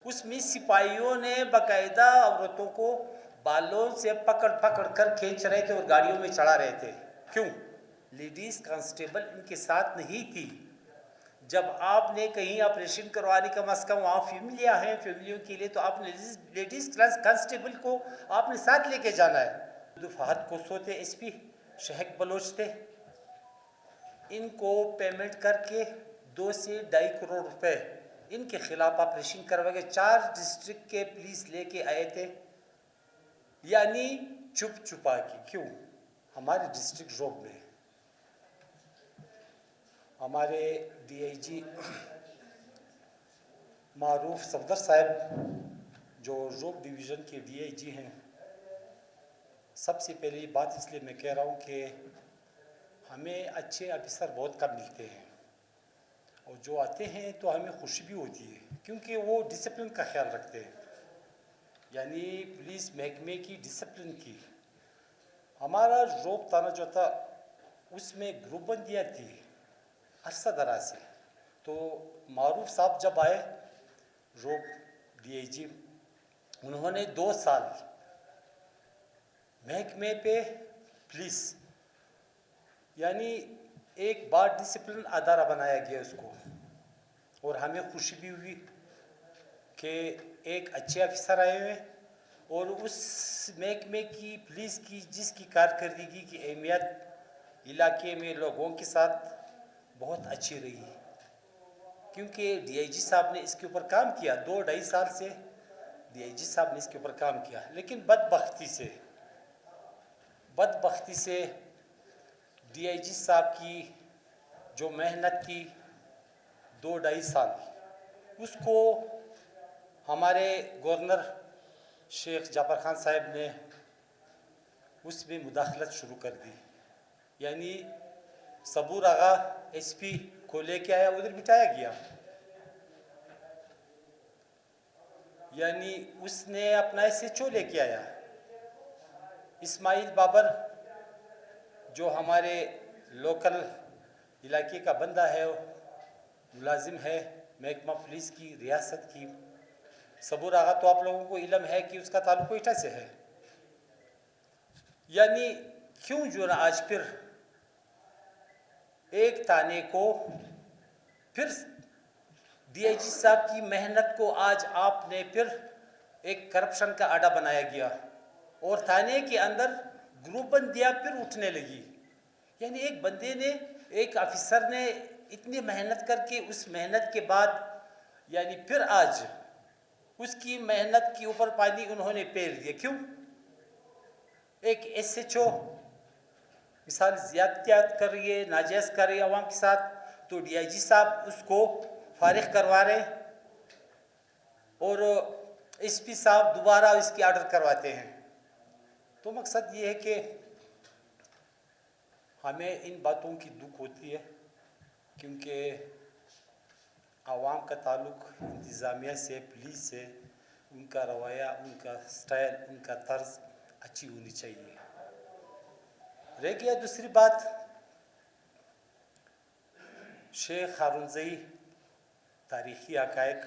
اس میں سپاہیوں نے باقاعدہ عورتوں کو بالوں سے پکڑ پکڑ کر کھینچ رہے تھے اور گاڑیوں میں چڑھا رہے تھے. کیوں؟ لیڈیز کانسٹیبل ان کے ساتھ نہیں تھی. جب آپ نے کہیں آپریشن کروانے کا مسئلہ وہاں فیملیاں ہیں، فیملیوں کے لیے، تو آپ نے لیڈیز کانسٹیبل کو آپ نے ساتھ لے کے جانا ہے. فہد کوسو تھے ایس پی، شہک بلوچ تھے، ان کو پیمنٹ کر کے 2 سے 2.5 کروڑ روپے ان کے خلاف آپریشن کروا کے 4 ڈسٹرکٹ کے پولیس لے کے آئے تھے، یعنی چھپ چھپا کے. کیوں؟ ہمارے ڈسٹرکٹ روب میں ہمارے ڈی آئی جی معروف صفدر صاحب جو روب ڈویژن کے ڈی آئی جی ہیں، سب سے پہلے یہ بات اس لیے میں کہہ رہا ہوں کہ ہمیں اچھے آفیسر بہت کم ملتے ہیں، اور جو آتے ہیں تو ہمیں خوشی بھی ہوتی ہے کیونکہ وہ ڈسپلن کا خیال رکھتے ہیں، یعنی پولیس محکمے کی ڈسپلن کی. ہمارا روب تھانہ جو تھا اس میں گروپ بندیاں تھی عرصہ دراز سے. تو معروف صاحب جب آئے روب ڈی آئی جی، انہوں نے 2 سال محکمے پہ پولیس، یعنی ایک بار ڈسپلن ادارہ بنایا گیا اس کو، اور ہمیں خوشی بھی ہوئی کہ ایک اچھے افسر آئے ہوئے اور اس محکمے کی پولیس کی جس کی کارکردگی کی اہمیت علاقے میں لوگوں کے ساتھ بہت اچھی رہی، کیونکہ ڈی آئی جی صاحب نے اس کے اوپر کام کیا. 2-2.5 سال سے ڈی آئی جی صاحب نے اس کے اوپر کام کیا، لیکن بدبختی سے ڈی آئی جی صاحب کی جو محنت کی 2-2.5 سال، اس کو ہمارے گورنر شیخ جعفر خان صاحب نے اس میں مداخلت شروع کر دی. یعنی صبور آغا ایس پی کو لے کے آیا، ادھر بٹھایا گیا، یعنی اس نے اپنا ایس ایچ او لے کے آیا. اسماعیل بابر جو ہمارے لوکل علاقے کا بندہ ہے، ملازم ہے محکمہ پولیس کی ریاست کی. صبور آغا تو آپ لوگوں کو علم ہے کہ اس کا تعلق کوئٹہ سے ہے. یعنی کیوں جو نا آج پھر ایک تانے کو پھر ڈی آئی جی صاحب کی محنت کو آج آپ نے پھر ایک کرپشن کا اڈا بنایا گیا، اور تھانے کے اندر گروپ بندیاں پھر اٹھنے لگی. یعنی ایک بندے نے، ایک افسر نے اتنی محنت کر کے اس محنت کے بعد، یعنی پھر آج اس کی محنت کے اوپر پانی انہوں نے پھیر دیا. کیوں؟ ایک ایس ایچ او مثال زیادتیات کر رہی ہے، ناجائز کر رہی ہے عوام کے ساتھ، تو ڈی آئی جی صاحب اس کو فارغ کروا رہے ہیں اور ایس پی صاحب دوبارہ اس کی آرڈر کرواتے ہیں. تو مقصد یہ ہے کہ ہمیں ان باتوں کی دکھ ہوتی ہے، کیونکہ عوام کا تعلق انتظامیہ سے، پولیس سے، ان کا رویہ، ان کا سٹائل، ان کا طرز اچھی ہونی چاہیے. رہ گیا دوسری بات، شیخ ہارون تاریخی حقائق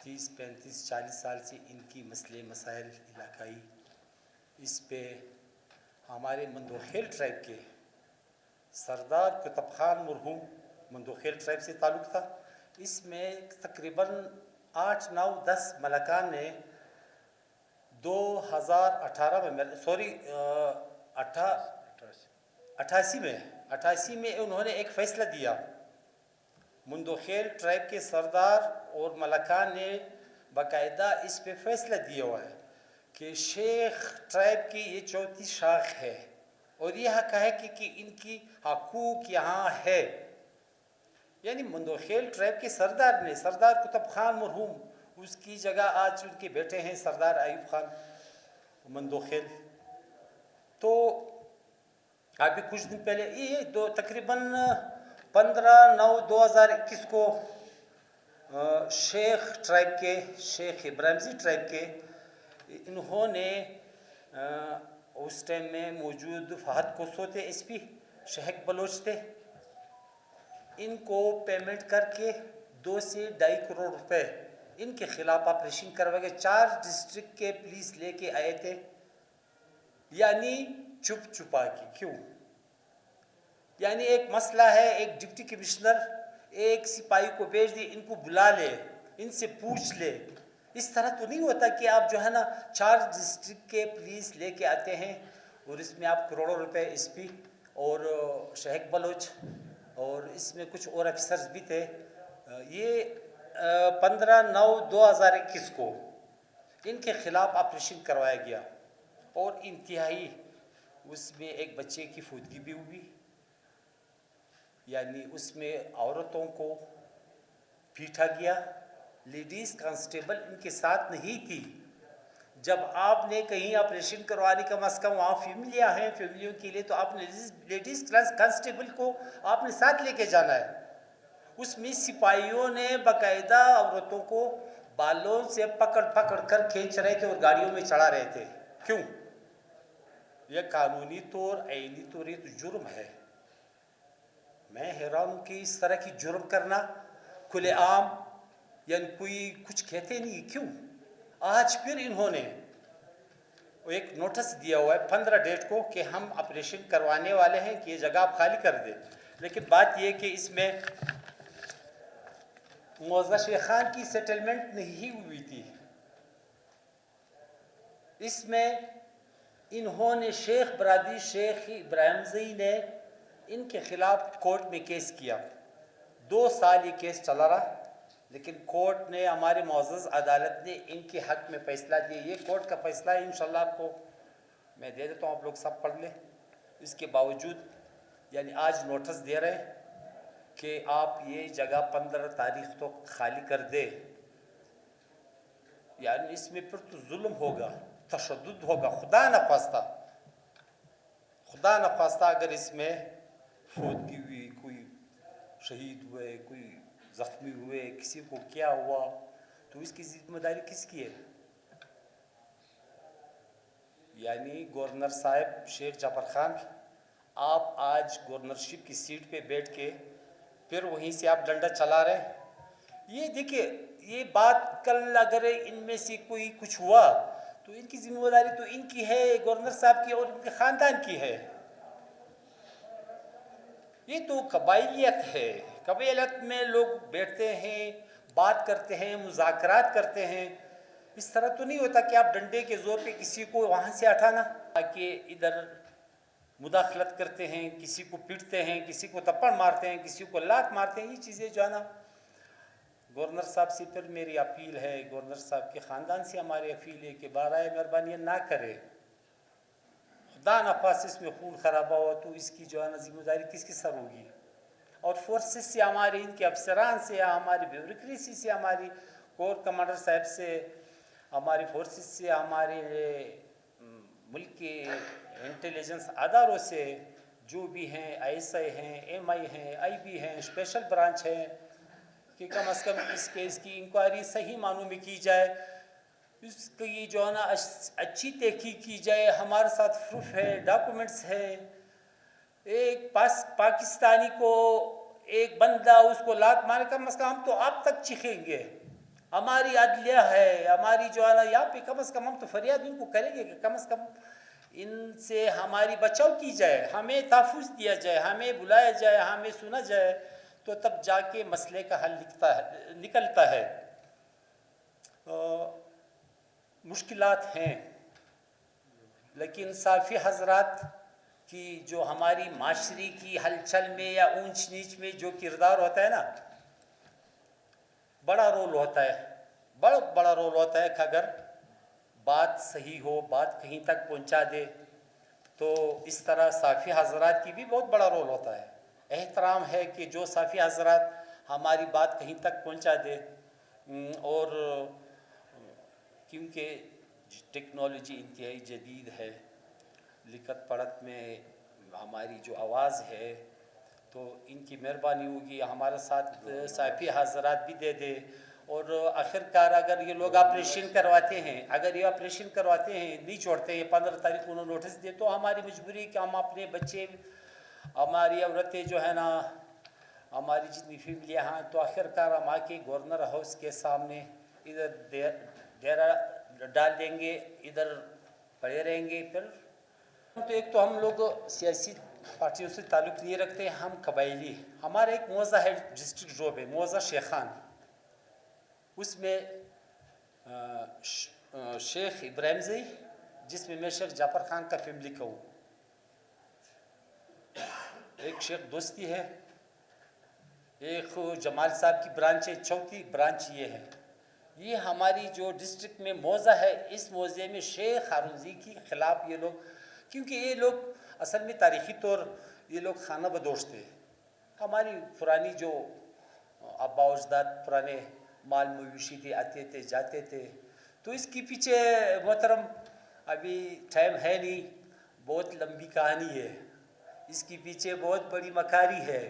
30 35 40 سال سے ان کی مسئلے مسائل علاقائی، اس پہ ہمارے مندوخیل ٹرائب کے سردار کتب خان مرحوم مندوخیل ٹرائب سے تعلق تھا. اس میں تقریباً 8 9 10 ملکان نے 2018 میں، 88 میں انہوں نے ایک فیصلہ دیا. مندوخیل ٹرائب کے سردار اور ملکان نے باقاعدہ اس پہ فیصلہ دیا ہوا ہے کہ شیخ ٹرائب کی یہ 34 شاخ ہے، اور یہ حق ہے کہ ان کی حقوق یہاں ہے. یعنی مندوخیل ٹرائب کے سردار نے، سردار کتب خان مرحوم، اس کی جگہ آج ان کے بیٹے ہیں سردار ایوب خان مندوخیل. تو ابھی کچھ دن پہلے یہ تقریباً 15/9/2021 کو شیخ ٹرائب کے، شیخ ابراہیم ٹرائب کے، انہوں نے اس ٹائم میں موجود فہد کوسو تھے ایس پی، شہک بلوچ تھے، ان کو پیمنٹ کر کے 2 سے 2.5 کروڑ روپے ان کے خلاف آپریشن کروا کے 4 ڈسٹرکٹ کے پولیس لے کے آئے تھے، یعنی چھپ چھپا کے. کیوں؟ یعنی ایک مسئلہ ہے، ایک ڈپٹی کمشنر ایک سپاہی کو بھیج دے، ان کو بلا لے، ان سے پوچھ لے. اس طرح تو نہیں ہوتا کہ آپ جو ہے نا 4 ڈسٹرکٹ کے پولیس لے کے آتے ہیں اور اس میں آپ کروڑوں روپے ایس پی اور شہیک بلوچ اور اس میں کچھ اور افسرز بھی تھے. یہ 15/9/2021 کو ان کے خلاف آپریشن کروایا گیا اور انتہائی اس میں ایک بچے کی فوتگی بھی ہوئی. یعنی اس میں عورتوں کو پیٹا گیا، لیڈیز کانسٹیبل ان کے ساتھ نہیں تھی. جب آپ نے کہیں آپریشن کروانے کا کم وہاں فیملیاں ہیں، فیملیوں کے لیے تو آپ نے لیڈیز کانسٹیبل کو آپ نے ساتھ لے کے جانا ہے. اس میں سپاہیوں نے باقاعدہ عورتوں کو بالوں سے پکڑ پکڑ کر کھینچ رہے تھے اور گاڑیوں میں چڑھا رہے تھے. کیوں؟ یہ قانونی طور آئینی طور یہ تو جرم ہے. میں حیران ہوں کہ اس طرح کی جرم کرنا کھلے عام، یعنی کوئی کچھ کہتے نہیں. کیوں؟ آج پھر انہوں نے ایک نوٹس دیا ہوا ہے 15 ڈیٹ کو کہ ہم آپریشن کروانے والے ہیں کہ یہ جگہ آپ خالی کر دیں. لیکن بات یہ کہ اس میں معزہ شیخ خان کی سیٹلمنٹ نہیں ہوئی تھی. اس میں انہوں نے شیخ برادری شیخ ابراہیم زئی نے ان کے خلاف کورٹ میں کیس کیا. 2 سال یہ کیس چلا رہا، لیکن کورٹ نے، ہمارے معزز عدالت نے ان کے حق میں فیصلہ دیا. یہ کورٹ کا فیصلہ ہے، انشاءاللہ آپ کو میں دے دیتا ہوں، آپ لوگ سب پڑھ لیں. اس کے باوجود یعنی آج نوٹس دے رہے ہیں کہ آپ یہ جگہ 15 تاریخ تک خالی کر دے. یعنی اس میں پھر تو ظلم ہوگا، تشدد ہوگا. خدا نخواستہ اگر اس میں فوتگی ہوئی، کوئی شہید ہوئے، کوئی زخمی ہوئے، کسی کو کیا ہوا، تو اس کی ذمہ داری کس کی ہے؟ یعنی گورنر صاحب شیخ جعفر خان، آپ آج گورنرشپ کی سیٹ پہ بیٹھ کے پھر وہیں سے آپ ڈنڈا چلا رہے ہیں. یہ دیکھیے، یہ بات کل اگر ان میں سے کوئی کچھ ہوا تو ان کی ذمہ داری تو ان کی ہے، گورنر صاحب کی اور ان کے خاندان کی ہے. یہ تو قبائلیت ہے. قبیلت میں لوگ بیٹھتے ہیں، بات کرتے ہیں، مذاکرات کرتے ہیں. اس طرح تو نہیں ہوتا کہ آپ ڈنڈے کے زور پہ کسی کو وہاں سے ہٹانا، کہ ادھر مداخلت کرتے ہیں، کسی کو پیٹتے ہیں، کسی کو تپڑ مارتے ہیں، کسی کو لات مارتے ہیں. یہ چیزیں جو ہے نا، گورنر صاحب سے پھر میری اپیل ہے، گورنر صاحب کے خاندان سے ہماری اپیل ہے کہ برائے مہربانی نہ کرے. خدا نخواستہ اس میں خون خرابہ ہوا تو اس کی جو ہے نا ذمہ داری کس کی سر ہوگی؟ اور فورسز سے، ہمارے ان کے افسران سے، ہماری بیوروکریسی سے، ہماری کور کمانڈر صاحب سے، ہماری فورسز سے، ہمارے ملک کے انٹیلیجنس اداروں سے جو بھی ہیں، آئی ایس آئی ہیں، ایم آئی ہیں، آئی بی ہیں، اسپیشل برانچ ہیں، کہ کم از کم اس کیس کی انکوائری صحیح معنوں میں کی جائے. اس کی جو ہے نا اچھی تحقیق کی جائے. ہمارے ساتھ پروف ہے، ڈاکومنٹس ہے. ایک پاکستانی کو ایک بندہ اس کو لات مارے، کم از کم ہم تو آپ تک چیخیں گے. ہماری عدلیہ ہے، ہماری جو ہے نا یہاں پہ کم از کم ہم تو فریاد ان کو کریں گے کہ کم از کم ان سے ہماری بچاؤ کی جائے، ہمیں تحفظ دیا جائے، ہمیں بلایا جائے، ہمیں سنا جائے، تو تب جا کے مسئلے کا حل نکلتا ہے. مشکلات ہیں، لیکن صافی حضرات کی جو ہماری معاشرے کی ہلچل میں یا اونچ نیچ میں جو کردار ہوتا ہے نا، بڑا رول ہوتا ہے، بڑا رول ہوتا ہے. کہ اگر بات صحیح ہو، بات کہیں تک پہنچا دے، تو اس طرح صافی حضرات کی بھی بہت بڑا رول ہوتا ہے. احترام ہے کہ جو صافی حضرات ہماری بات کہیں تک پہنچا دے. اور کیونکہ ٹیکنالوجی انتہائی جدید ہے، لکھت پڑھت میں ہماری جو آواز ہے، تو ان کی مہربانی ہوگی ہمارے ساتھ صافی حضرات بھی دے دے. اور آخر کار اگر یہ لوگ آپریشن کرواتے ہیں، نہیں چھوڑتے ہیں، 15 تاریخ کو انہوں نے نوٹس دے، تو ہماری مجبوری کہ ہم اپنے بچے، ہماری عورتیں جو ہے نا، ہماری جتنی فیملیاں ہیں، تو آخر کار ہم آ کے گورنر ہاؤس کے سامنے ادھر ڈیرا ڈال دیں گے, ادھر پڑے رہیں گے. پھر تو ایک تو ہم لوگ سیاسی پارٹیوں سے تعلق نہیں رکھتے, ہم قبائلی. ہمارا ایک موضع ہے ڈسٹرکٹ روب ہے, موضع شیخان. اس میں شیخ ابراہیم زئی, جس میں شیخ جعفر خان کا فیملی کا ہوں. ایک شیخ دوستی ہے, ایک جمال صاحب کی برانچ ہے, چوتھی برانچ یہ ہے. یہ ہماری جو ڈسٹرکٹ میں موضع ہے, اس موضع میں شیخ ہارون زئی کے خلاف یہ لوگ, کیونکہ یہ لوگ اصل میں تاریخی طور یہ لوگ خانہ بدوش تھے. ہماری پرانی جو آبا و اجداد پرانے مال مویشی تھے, آتے تھے جاتے تھے. تو اس کے پیچھے محترم ابھی ٹائم ہے نہیں, بہت لمبی کہانی ہے, اس کے پیچھے بہت بڑی مکاری ہے.